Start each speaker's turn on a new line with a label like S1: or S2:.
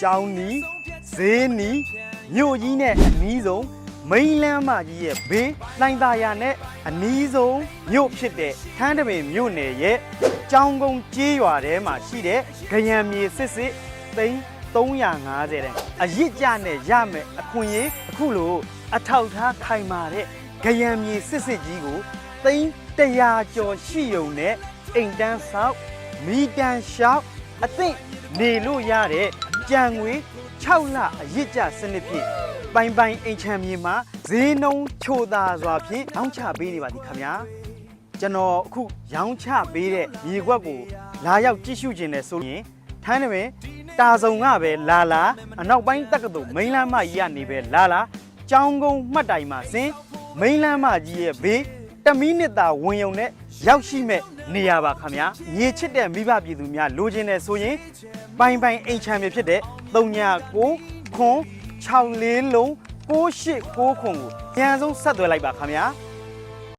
S1: ကျောင်းနီးဈေးနီးမြို့ကြီးနဲ့အနီးဆုံးမိန်းလမ်းမကြီးရဲ့ဘေးလှိုင်သာယာနဲ့အနီးဆုံးမြို့ဖြစ်တဲ့ထန်းတပင်မြို့နယ်ရဲ့ကျောင်းကုန်းကျေးရွာထဲမှာရှိတဲ့ဂရံမြေစစ်စစ်သိန်း350တဲ့အရစ်ကြနဲ့ရမယ်အခွင့်အရေးအခုလိုအထောက်ထားခိုင်မာတဲ့ဂရံမြေစစ်စစ်ကြီးကိုသိန်း100ကျော်ရှိုံနဲ့အိမ်တန်းဆောက်မီတန်ရှောက်အသင့်နေလို့ရတဲ့ကြံငွေ6လအရစ်ကြစနစ်ဖြင့်ပိုင်အိမ်ချမ်းမြေမှာဈေးနှုန်းချိုသာစွာဖြင့်ရောင်းချပေးနေပါသည်ခင်ဗျာကျွန်တော်အခုရောင်းချပေးတဲ့မြေကွက်ကိုလာရောက်ကြည့်ရှုခြင်းနဲ့ဆိုရင်ထန်းနေပင်တာစုံကပဲလာအနောက်ပိုင်းတက္ကသိုလ်မိန်းလမ်းမကြီးကနေပဲလာကျောင်းကုန်းမှတ်တိုင်မှာဆင်းမိန်းလမ်းမကြီးရဲ့ဘေး1 မိနစ်သာဝင်ရုံနဲ့ရောက်ရှိမဲ့နေရပါခင်ဗျာရေချစ်တဲ့မိဘပြည်သူများလိုချင်တဲ့ဆိုရင်ပိုင်အိမ်ချမ်းမြေဖြစ်တဲ့39 ခွန်6 4 လုံး 98 9 ခွန်ကိုအញ្ဆုံးဆက်သွယ်လိုက်ပါခင်ဗျာ